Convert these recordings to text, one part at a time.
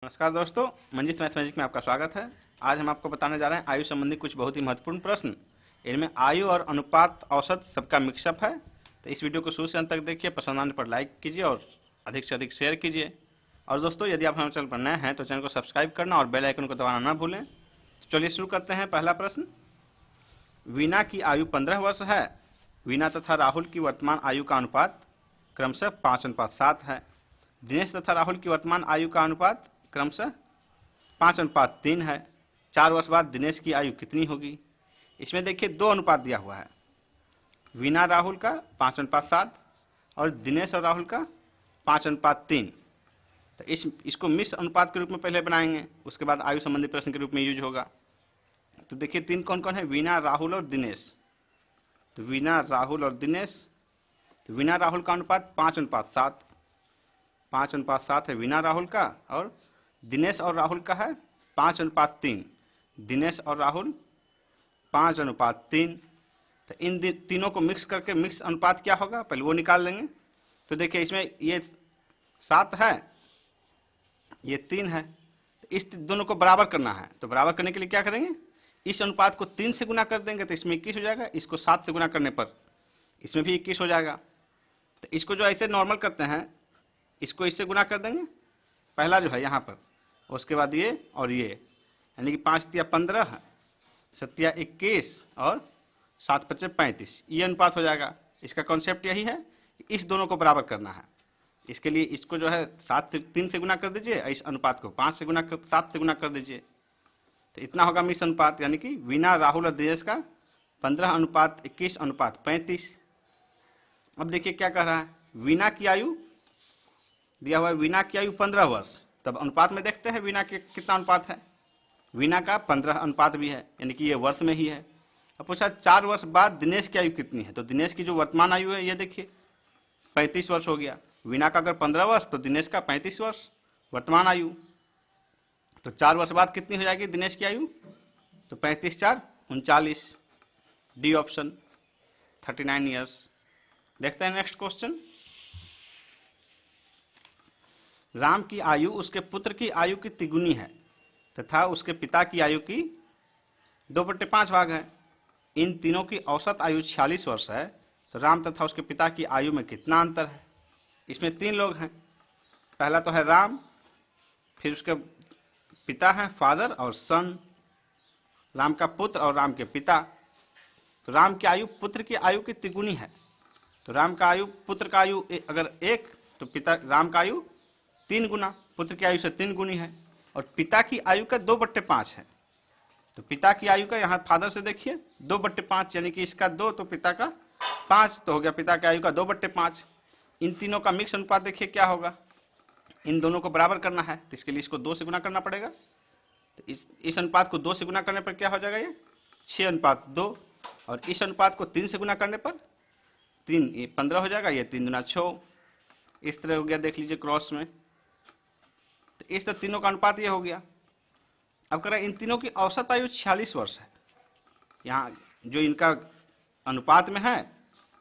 नमस्कार दोस्तों, मंजित मैथमेटिक्स में आपका स्वागत है। आज हम आपको बताने जा रहे हैं आयु संबंधी कुछ बहुत ही महत्वपूर्ण प्रश्न। इनमें आयु और अनुपात औसत सबका मिक्सअप है। तो इस वीडियो को शुरू से अंत तक देखिए, पसंद आने पर लाइक कीजिए और अधिक से अधिक शेयर कीजिए। और दोस्तों, यदि आप हमारे चैनल पर नए हैं तो चैनल को सब्सक्राइब करना और बेल आइकन को दबाना ना भूलें। तो चलिए शुरू करते हैं। पहला प्रश्न, वीना की आयु 15 वर्ष है। वीना तथा राहुल की वर्तमान आयु का अनुपात क्रमशः 5:7 है। दिनेश तथा राहुल की वर्तमान आयु का अनुपात क्रमशः 5:3 है। 4 वर्ष बाद दिनेश की आयु कितनी होगी? इसमें देखिए दो अनुपात दिया हुआ है, वीना राहुल का 5:7 और दिनेश और राहुल का 5:3। तो इसको मिश्र अनुपात के रूप में पहले बनाएंगे, उसके बाद आयु संबंधी प्रश्न के रूप में यूज होगा। तो देखिए तीन कौन कौन है, वीना राहुल और दिनेश। तो वीना राहुल और दिनेश, तो वीना राहुल का अनुपात 5:7, 5:7 है वीना राहुल का, और दिनेश और राहुल का है 5:3। दिनेश और राहुल 5:3। तो इन तीनों को मिक्स करके मिक्स अनुपात क्या होगा, पहले वो निकाल लेंगे। तो देखिए इसमें ये 7 है, ये 3 है। तो इस दोनों को बराबर करना है। तो बराबर करने के लिए क्या करेंगे, इस अनुपात को 3 से गुना कर देंगे तो इसमें 21 हो जाएगा। इसको 7 से गुना करने पर इसमें भी 21 हो जाएगा। तो इसको जो ऐसे नॉर्मल करते हैं, इसको इससे गुना कर देंगे, पहला जो है यहाँ पर, उसके बाद ये और ये, यानी कि 5 तिया 15, 7 तिया 21 और 7 पच्चे 35, ये अनुपात हो जाएगा। इसका कॉन्सेप्ट यही है कि इस दोनों को बराबर करना है। इसके लिए इसको जो है 3 से गुना कर दीजिए, इस अनुपात को 7 से गुना कर दीजिए। तो इतना होगा मिश्र अनुपात, यानी कि वीना राहुल और दिनेश का 15:21:35। अब देखिए क्या कह रहा है, वीना की आयु दिया हुआ है, वीना की आयु 15 वर्ष। तब अनुपात में देखते हैं वीना के कितना अनुपात है। वीना का 15 अनुपात भी है, यानी कि ये वर्ष में ही है। अब पूछा 4 वर्ष बाद दिनेश की आयु कितनी है। तो दिनेश की जो वर्तमान आयु है, ये देखिए 35 वर्ष हो गया। वीना का अगर 15 वर्ष तो दिनेश का 35 वर्ष वर्तमान आयु। तो 4 वर्ष बाद कितनी हो जाएगी दिनेश की आयु, तो 35 4 39, डी ऑप्शन 39 ईयर्स। देखते हैं नेक्स्ट क्वेश्चन। राम की आयु उसके पुत्र की आयु की तिगुनी है तथा उसके पिता की आयु की 2/5 भाग है। इन तीनों की औसत आयु 46 वर्ष है। तो राम तथा उसके पिता की आयु में कितना अंतर है? इसमें 3 लोग हैं। पहला तो है राम, फिर उसके पिता हैं फादर और सन, राम का पुत्र और राम के पिता। तो राम की आयु पुत्र की आयु की तिगुनी है। तो राम का आयु, पुत्र का आयु अगर 1, तो पिता राम का आयु 3 गुना, पुत्र की आयु से 3 गुनी है। और पिता की आयु का 2/5 है। तो पिता की आयु का यहाँ फादर से देखिए 2/5, यानी कि इसका 2 तो पिता का 5, तो हो गया पिता की आयु का 2/5। इन तीनों का मिक्स अनुपात देखिए क्या होगा, इन दोनों को बराबर करना है। तो इसके लिए इसको 2 से गुना करना पड़ेगा। तो इस अनुपात को 2 से गुना करने पर क्या हो जाएगा, ये 6:2। और इस अनुपात को 3 से गुना करने पर 3 ये 15 हो जाएगा, ये 3 दूना 6। इस तरह हो गया, देख लीजिए क्रॉस में। तो इस तरह तीनों का अनुपात ये हो गया। अब करें, इन तीनों की औसत आयु 46 वर्ष है। यहाँ जो इनका अनुपात में है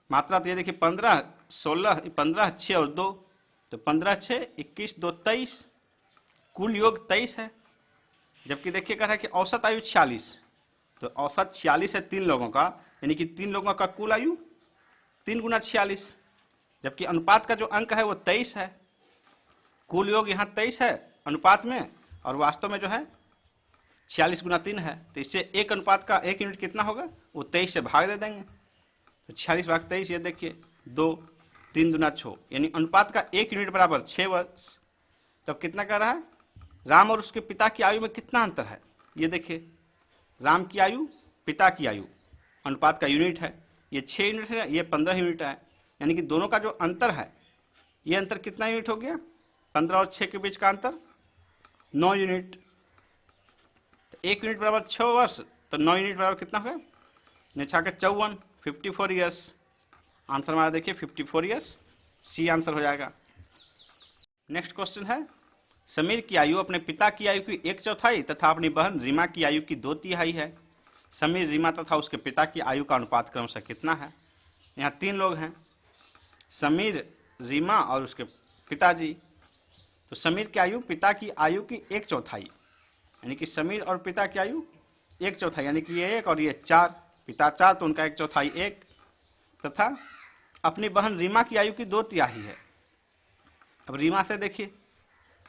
मात्रा, तो ये देखिए 15 16 15 6 और 2, तो 15 6 21 2 23, कुल योग 23 है। जबकि देखिए कह रहा है कि औसत आयु 46, तो औसत 46 है 3 लोगों का, यानी कि 3 लोगों का कुल आयु 3 गुना 46। जबकि अनुपात का जो अंक है वो 23 है। कुल योग यहाँ 23 है अनुपात में, और वास्तव में जो है 46 गुना 3 है। तो इससे एक अनुपात का 1 यूनिट कितना होगा, वो 23 से भाग दे देंगे। तो 46 भाग 23, ये देखिए 2 3 दूना 6, यानी अनुपात का 1 यूनिट बराबर 6 वर्ष। तो अब कितना कह रहा है, राम और उसके पिता की आयु में कितना अंतर है। ये देखिए राम की आयु पिता की आयु अनुपात का यूनिट है, ये 6 यूनिट है, ये 15 यूनिट है। यानी कि दोनों का जो अंतर है, ये अंतर कितना यूनिट हो गया, 15 और 6 के बीच का अंतर 9 यूनिट। तो 1 यूनिट बराबर 6 वर्ष, तो 9 यूनिट बराबर कितना होगा, निछा के 54, 54 ईयर्स। आंसर हमारा देखिए 54 ईयर्स, सी आंसर हो जाएगा। नेक्स्ट क्वेश्चन है, समीर की आयु अपने पिता की आयु की 1/4 तथा अपनी बहन रीमा की आयु की 2/3 है। समीर, रीमा तथा उसके पिता की आयु का अनुपात क्रमशः कितना है? यहाँ 3 लोग हैं, समीर, रीमा और उसके पिताजी। तो समीर की आयु पिता की आयु की 1/4, यानी कि समीर और पिता की आयु 1/4, यानी कि ये 1 और ये 4, पिता 4 तो उनका 1/4 1, तथा अपनी बहन रीमा की आयु की 2/3 है। अब रीमा से देखिए,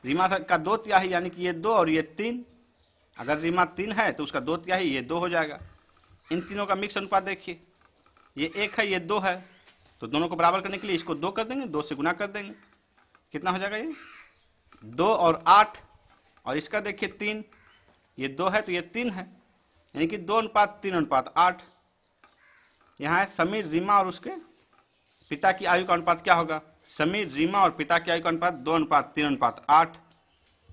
रीमा का 2/3 यानी कि ये 2 और ये 3, अगर रीमा 3 है तो उसका 2/3 ये 2 हो जाएगा। इन तीनों का मिक्स अनुपात देखिए, ये 1 है ये 2 है, तो दोनों को बराबर करने के लिए इसको 2 कर देंगे, 2 से गुना कर देंगे, कितना हो जाएगा ये 2 और 8, और इसका देखिए 3, ये 2 है तो ये 3 है, यानी कि 2:3:8। यहाँ है समीर रीमा और उसके पिता की आयु का अनुपात क्या होगा, समीर रीमा और पिता की आयु का अनुपात 2:3:8,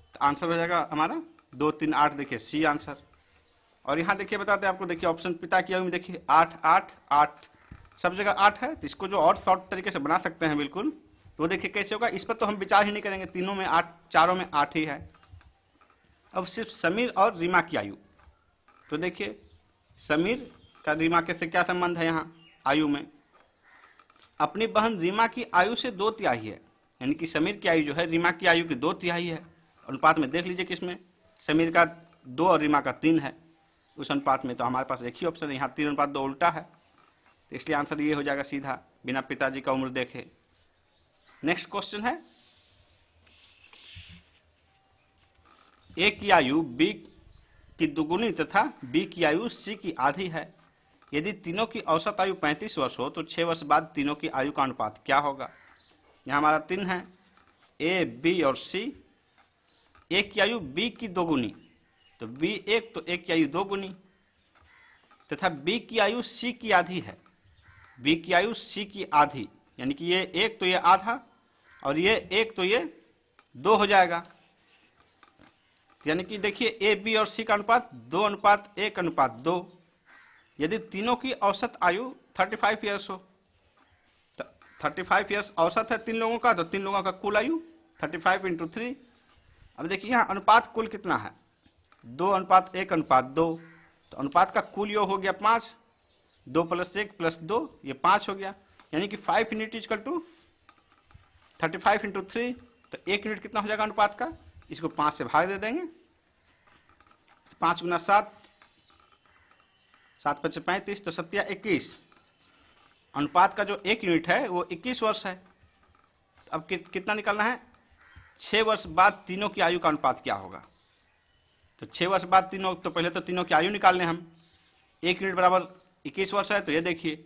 तो आंसर हो जाएगा हमारा 2, 3, 8, देखिए सी आंसर। और यहाँ देखिए बताते हैं आपको, देखिए ऑप्शन पिता की आयु में देखिए 8, 8, 8, सब जगह 8 है, तो इसको जो और शॉर्ट तरीके से बना सकते हैं बिल्कुल, तो वो देखिए कैसे होगा, इस पर तो हम विचार ही नहीं करेंगे, तीनों में 8, चारों में 8 ही है। अब सिर्फ समीर और रीमा की आयु, तो देखिए समीर का रीमा के से क्या संबंध है, यहाँ आयु में अपनी बहन रीमा की आयु से 2/3 है, यानी कि समीर की आयु जो है रीमा की आयु की 2/3 है। अनुपात में देख लीजिए किसमें, समीर का 2 और रीमा का 3 है, उस अनुपात में तो हमारे पास एक ही ऑप्शन है, यहाँ 3:2 उल्टा है, तो इसलिए आंसर ये हो जाएगा सीधा, बिना पिताजी का उम्र देखे। नेक्स्ट क्वेश्चन है, ए की आयु बी की दुगुनी तथा बी की आयु सी की आधी है। यदि तीनों की औसत आयु 35 वर्ष हो तो 6 वर्ष बाद तीनों की आयु का अनुपात क्या होगा। यहाँ हमारा 3 है, ए बी और सी। ए की आयु बी की 2 गुनी, तो बी 1 तो ए की आयु 2 गुनी, तथा बी की आयु सी की आधी है, बी की आयु सी की आधी, यानी कि ये 1 तो ये आधा और ये 1 तो ये 2 हो जाएगा। यानी कि देखिए ए बी और सी का अनुपात 2:1:2। यदि तीनों की औसत आयु 35 ईयर्स हो, तो 35 ईयर्स औसत है 3 लोगों का, तो 3 लोगों का कुल आयु 35 × 3। अब देखिए यहाँ अनुपात कुल कितना है, 2:1:2, तो अनुपात का कुल योग हो गया 5, 2 + 1 + 2 ये 5 हो गया, यानी कि 5 यूनिट = 35 × 3, तो 1 यूनिट कितना हो जाएगा अनुपात का, इसको 5 से भाग दे देंगे, 5 × 7, 7 × 5 = 35, तो 7 × 21, अनुपात का जो 1 यूनिट है वो 21 वर्ष है। अब कितना निकालना है, 6 वर्ष बाद तीनों की आयु का अनुपात क्या होगा। तो 6 वर्ष बाद तीनों, तो पहले तो तीनों की आयु निकालने हम, 1 यूनिट बराबर 21 वर्ष है, तो ये देखिए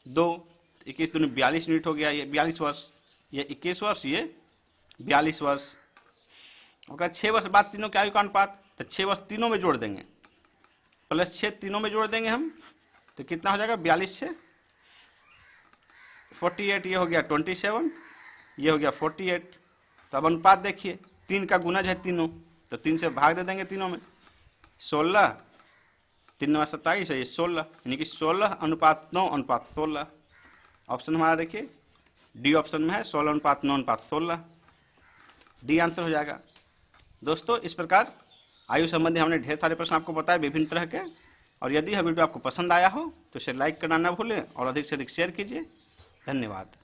2, 21 दूनी 42 यूनिट हो गया, ये 42 वर्ष, ये 21 वर्ष, ये 42 वर्ष। और 6 वर्ष बाद तीनों की आयु का अनुपात, तो 6 वर्ष तीनों में जोड़ देंगे, +6 तीनों में जोड़ देंगे हम, तो कितना हो जाएगा, 42 से 48, ये हो गया 27, ये हो गया 48। तो अब अनुपात देखिए, 3 का गुणज है तीनों, तो 3 से भाग दे देंगे तीनों में, 16, 3 × 9 = 27 है, ये 16, यानी कि 16:9:16। ऑप्शन हमारा देखिए डी ऑप्शन में है, 16:9:16, डी आंसर हो जाएगा। दोस्तों इस प्रकार आयु संबंधी हमने ढेर सारे प्रश्न आपको बताए विभिन्न तरह के, और यदि यह वीडियो आपको पसंद आया हो तो इसे लाइक करना ना भूलें और अधिक से अधिक शेयर कीजिए। धन्यवाद।